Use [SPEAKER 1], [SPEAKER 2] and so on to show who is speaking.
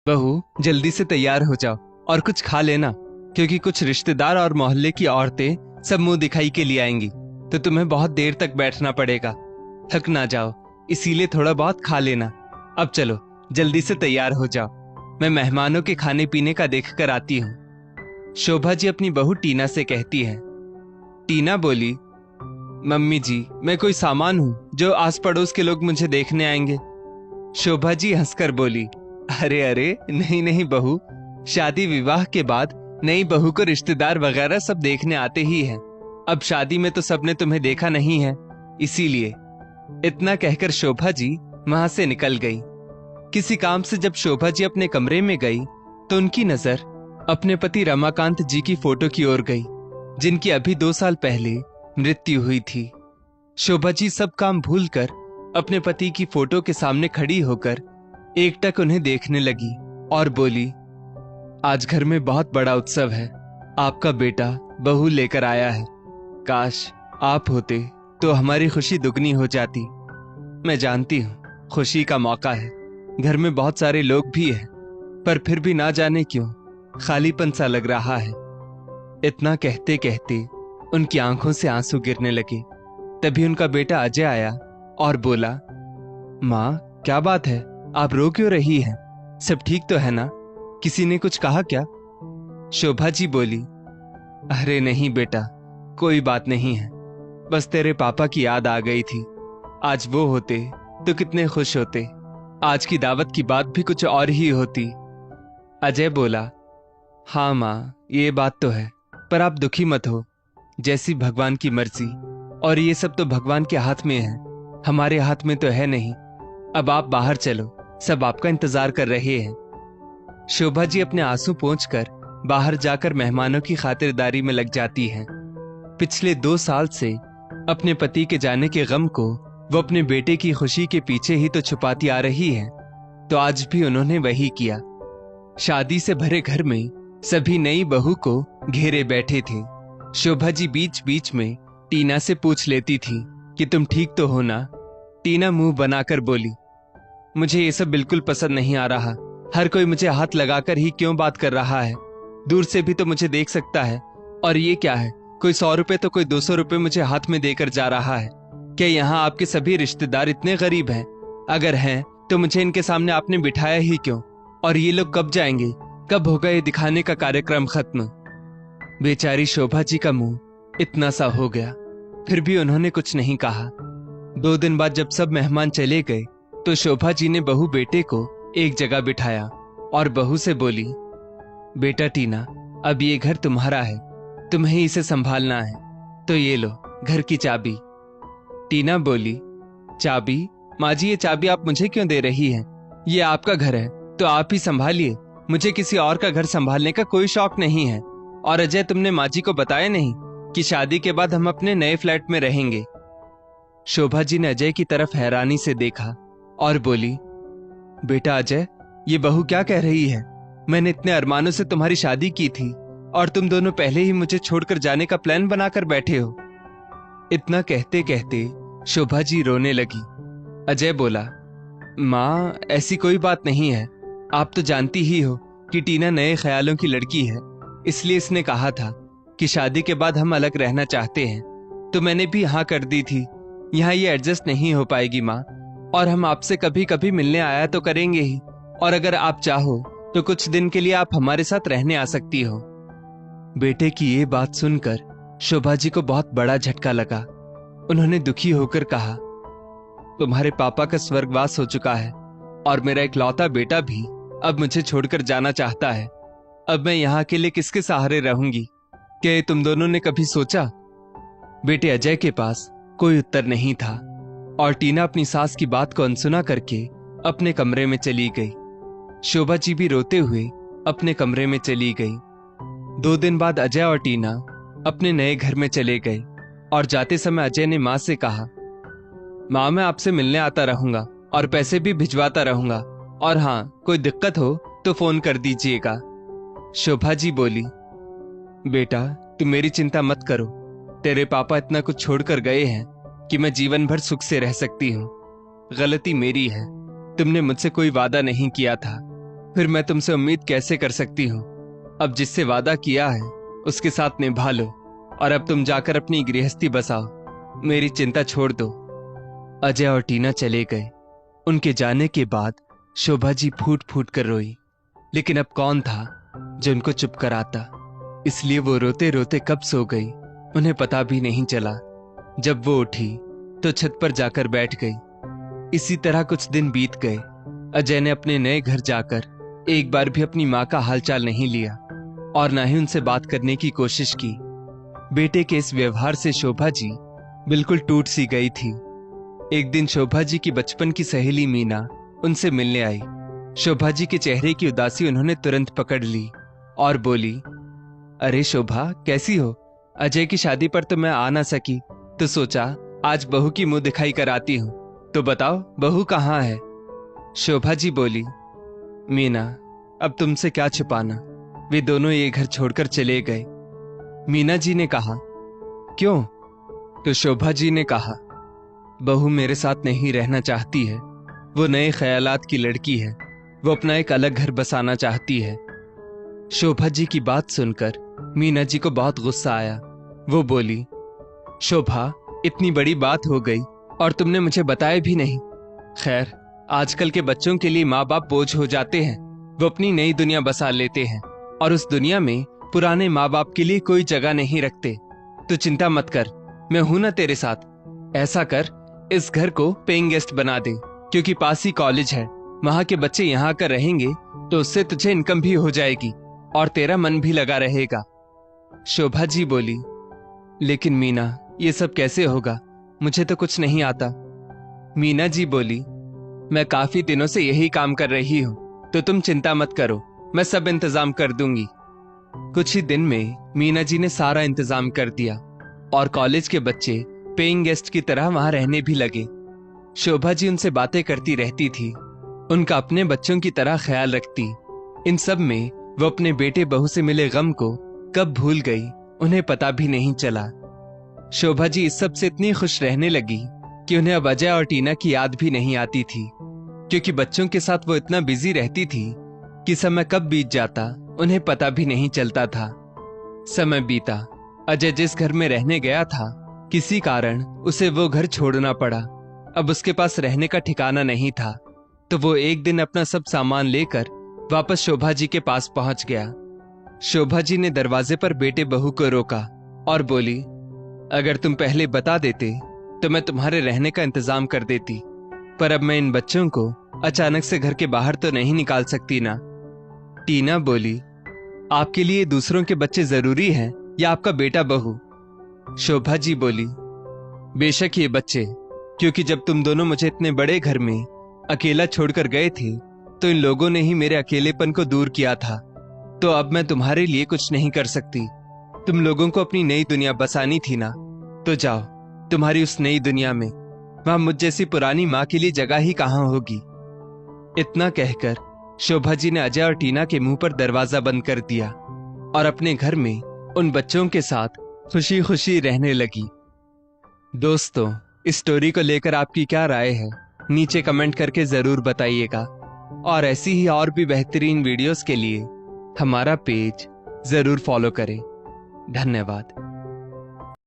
[SPEAKER 1] बहू, जल्दी से तैयार हो जाओ और कुछ खा लेना, क्योंकि कुछ रिश्तेदार और मोहल्ले की औरतें सब मुंह दिखाई के लिए आएंगी, तो तुम्हें बहुत देर तक बैठना पड़ेगा। थक ना जाओ, इसीलिए थोड़ा बहुत खा लेना। अब चलो, जल्दी से तैयार हो जाओ, मैं मेहमानों के खाने पीने का देख कर आती हूँ। शोभा जी अपनी बहू टीना से कहती है। टीना बोली, मम्मी जी, मैं कोई सामान हूँ जो आस पड़ोस के लोग मुझे देखने आएंगे? शोभा जी हंसकर बोली, अरे अरे, नहीं नहीं बहू, शादी विवाह के बाद नई बहू को रिश्तेदार वगैरह सब देखने आते ही हैं। अब शादी में तो सबने तुम्हें देखा नहीं है, इसीलिए। इतना कहकर शोभा जी वहां से निकल गई। किसी काम से जब शोभा जी अपने कमरे में गई तो उनकी नजर अपने पति रमाकांत जी की फोटो की ओर गई, जिनकी अभी 2 साल पहले मृत्यु हुई थी। शोभा जी सब काम भूलकर अपने पति की फोटो के सामने खड़ी होकर एकटक उन्हें देखने लगी और बोली, आज घर में बहुत बड़ा उत्सव है। आपका बेटा बहू लेकर आया है। काश आप होते तो हमारी खुशी दुगनी हो जाती। मैं जानती हूँ खुशी का मौका है, घर में बहुत सारे लोग भी हैं, पर फिर भी ना जाने क्यों खालीपन सा लग रहा है। इतना कहते कहते उनकी आंखों से आंसू गिरने लगे। तभी उनका बेटा अजय आया और बोला, माँ क्या बात है, आप रो क्यों रही हैं? सब ठीक तो है ना? किसी ने कुछ कहा क्या? शोभा जी बोली, अरे नहीं बेटा, कोई बात नहीं है, बस तेरे पापा की याद आ गई थी। आज वो होते तो कितने खुश होते। आज की दावत की बात भी कुछ और ही होती। अजय बोला, हाँ माँ, ये बात तो है, पर आप दुखी मत हो, जैसी भगवान की मर्जी। और ये सब तो भगवान के हाथ में है, हमारे हाथ में तो है नहीं। अब आप बाहर चलो, सब आपका इंतजार कर रहे हैं। शोभा जी अपने आंसू पोंछकर बाहर जाकर मेहमानों की खातिरदारी में लग जाती हैं। पिछले 2 साल से अपने पति के जाने के गम को वो अपने बेटे की खुशी के पीछे ही तो छुपाती आ रही है, तो आज भी उन्होंने वही किया। शादी से भरे घर में सभी नई बहू को घेरे बैठे थे। शोभा जी बीच बीच में टीना से पूछ लेती थी कि तुम ठीक तो हो ना? टीना मुंह बनाकर बोली, मुझे ये सब बिल्कुल पसंद नहीं आ रहा। हर कोई मुझे हाथ लगाकर ही क्यों बात कर रहा है? दूर से भी तो मुझे देख सकता है। और ये क्या है, कोई 100 रुपए तो कोई 200 रुपए मुझे हाथ में देकर जा रहा है। क्या यहाँ आपके सभी रिश्तेदार इतने गरीब हैं? अगर हैं तो मुझे इनके सामने आपने बिठाया ही क्यों? और ये लोग कब जाएंगे? कब होगा ये दिखाने का कार्यक्रम खत्म? बेचारी शोभा जी का मुंह इतना सा हो गया, फिर भी उन्होंने कुछ नहीं कहा। 2 दिन बाद जब सब मेहमान चले गए तो शोभा जी ने बहू बेटे को एक जगह बिठाया और बहू से बोली, बेटा टीना, अब ये घर तुम्हारा है, तुम्हें इसे संभालना है, तो ये लो घर की चाबी। टीना बोली, चाबी? माँ जी, ये चाबी आप मुझे क्यों दे रही हैं? ये आपका घर है तो आप ही संभालिए, मुझे किसी और का घर संभालने का कोई शौक नहीं है। और अजय, तुमने माँ जी को बताया नहीं कि शादी के बाद हम अपने नए फ्लैट में रहेंगे? शोभा जी ने अजय की तरफ हैरानी से देखा और बोली, बेटा अजय, ये बहू क्या कह रही है? मैंने इतने अरमानों से तुम्हारी शादी की थी और तुम दोनों पहले ही मुझे छोड़कर जाने का प्लान बनाकर बैठे हो। इतना कहते कहते शोभा जी रोने लगी। अजय बोला, माँ ऐसी कोई बात नहीं है, आप तो जानती ही हो कि टीना नए ख्यालों की लड़की है, इसलिए इसने कहा था कि शादी के बाद हम अलग रहना चाहते हैं, तो मैंने भी हाँ कर दी थी। यहाँ ये एडजस्ट नहीं हो पाएगी माँ, और हम आपसे कभी कभी मिलने आया तो करेंगे ही, और अगर आप चाहो तो कुछ दिन के लिए आप हमारे साथ रहने आ सकती हो। बेटे की ये बात सुनकर शोभा जी को बहुत बड़ा झटका लगा। उन्होंने दुखी होकर कहा, तुम्हारे पापा का स्वर्गवास हो चुका है और मेरा इकलौता बेटा भी अब मुझे छोड़कर जाना चाहता है। अब मैं यहाँ के लिए किसके सहारे रहूंगी? क्या तुम दोनों ने कभी सोचा? बेटे अजय के पास कोई उत्तर नहीं था और टीना अपनी सास की बात को अनसुना करके अपने कमरे में चली गई। शोभा जी भी रोते हुए अपने कमरे में चली गई। 2 दिन बाद अजय और टीना अपने नए घर में चले गए और जाते समय अजय ने माँ से कहा, माँ मैं आपसे मिलने आता रहूंगा और पैसे भी भिजवाता रहूंगा, और हाँ, कोई दिक्कत हो तो फोन कर दीजिएगा। शोभा जी बोली, बेटा तुम मेरी चिंता मत करो, तेरे पापा इतना कुछ छोड़कर गए हैं कि मैं जीवन भर सुख से रह सकती हूँ। गलती मेरी है, तुमने मुझसे कोई वादा नहीं किया था, फिर मैं तुमसे उम्मीद कैसे कर सकती हूँ? अब जिससे वादा किया है उसके साथ निभा लो, और अब तुम जाकर अपनी गृहस्थी बसाओ, मेरी चिंता छोड़ दो। अजय और टीना चले गए। उनके जाने के बाद शोभा जी फूट फूट कर रोई, लेकिन अब कौन था जो उनको चुप कराता? इसलिए वो रोते रोते कब सो गई उन्हें पता भी नहीं चला। जब वो उठी तो छत पर जाकर बैठ गई। इसी तरह कुछ दिन बीत गए। अजय ने अपने नए घर जाकर एक बार भी अपनी माँ का हालचाल नहीं लिया और ना ही उनसे बात करने की कोशिश की। बेटे के इस व्यवहार से शोभा जी बिल्कुल टूट सी गई थी। एक दिन शोभा जी की बचपन की सहेली मीना उनसे मिलने आई। शोभा जी के चेहरे की उदासी उन्होंने तुरंत पकड़ ली और बोली, अरे शोभा, कैसी हो? अजय की शादी पर तो मैं आ ना सकी, तो सोचा आज बहू की मुंह दिखाई कराती हूँ। तो बताओ बहू कहाँ है? शोभा जी बोली, मीना, अब तुमसे क्या छुपाना, वे दोनों ये घर छोड़कर चले गए। मीना जी ने कहा, क्यों? तो शोभा जी ने कहा, बहू मेरे साथ नहीं रहना चाहती है। वो नए ख्यालात की लड़की है, वो अपना एक अलग घर बसाना चाहती है। शोभा जी की बात सुनकर मीना जी को बहुत गुस्सा आया। वो बोली, शोभा, इतनी बड़ी बात हो गई और तुमने मुझे बताया भी नहीं। खैर, आजकल के बच्चों के लिए माँ बाप बोझ हो जाते हैं। वो अपनी नई दुनिया बसा लेते हैं और उस दुनिया में पुराने माँ बाप के लिए कोई जगह नहीं रखते। तो चिंता मत कर, मैं हूं ना तेरे साथ। ऐसा कर, इस घर को पेइंग गेस्ट बना दे, क्योंकि पास ही कॉलेज है। वहां के बच्चे यहाँ आकर रहेंगे तो उससे तुझे इनकम भी हो जाएगी और तेरा मन भी लगा रहेगा। शोभा जी बोली, लेकिन मीना, ये सब कैसे होगा? मुझे तो कुछ नहीं आता। मीना जी बोली, मैं काफी दिनों से यही काम कर रही हूँ, तो तुम चिंता मत करो, मैं सब इंतजाम कर दूंगी। कुछ ही दिन में मीना जी ने सारा इंतजाम कर दिया और कॉलेज के बच्चे पेइंग गेस्ट की तरह वहां रहने भी लगे। शोभा जी उनसे बातें करती रहती थी, उनका अपने बच्चों की तरह ख्याल रखती। इन सब में वो अपने बेटे बहू से मिले गम को कब भूल गई उन्हें पता भी नहीं चला। शोभा जी इस सब से इतनी खुश रहने लगी कि उन्हें अब अजय और टीना की याद भी नहीं आती थी, क्योंकि बच्चों के साथ वो इतना बिजी रहती थी कि समय कब बीत जाता उन्हें पता भी नहीं चलता था। समय बीता। अजय जिस घर में रहने गया था, किसी कारण उसे वो घर छोड़ना पड़ा। अब उसके पास रहने का ठिकाना नहीं था, तो वो एक दिन अपना सब सामान लेकर वापस शोभा जी के पास पहुंच गया। शोभा जी ने दरवाजे पर बेटे बहू को रोका और बोली, अगर तुम पहले बता देते तो मैं तुम्हारे रहने का इंतजाम कर देती, पर अब मैं इन बच्चों को अचानक से घर के बाहर तो नहीं निकाल सकती ना। टीना बोली, आपके लिए दूसरों के बच्चे जरूरी हैं या आपका बेटा बहू? शोभा जी बोली, बेशक ये बच्चे, क्योंकि जब तुम दोनों मुझे इतने बड़े घर में अकेला छोड़कर गए थे तो इन लोगों ने ही मेरे अकेलेपन को दूर किया था। तो अब मैं तुम्हारे लिए कुछ नहीं कर सकती। तुम लोगों को अपनी नई दुनिया बसानी थी ना, तो जाओ तुम्हारी उस नई दुनिया में। वहां मुझ जैसी पुरानी माँ के लिए जगह ही कहाँ होगी। इतना कहकर शोभा जी ने अजय और टीना के मुंह पर दरवाजा बंद कर दिया और अपने घर में उन बच्चों के साथ खुशी खुशी रहने लगी। दोस्तों, इस स्टोरी को लेकर आपकी क्या राय है? नीचे कमेंट करके जरूर बताइएगा, और ऐसी ही और भी बेहतरीन वीडियोस के लिए हमारा पेज जरूर फॉलो करें। धन्यवाद।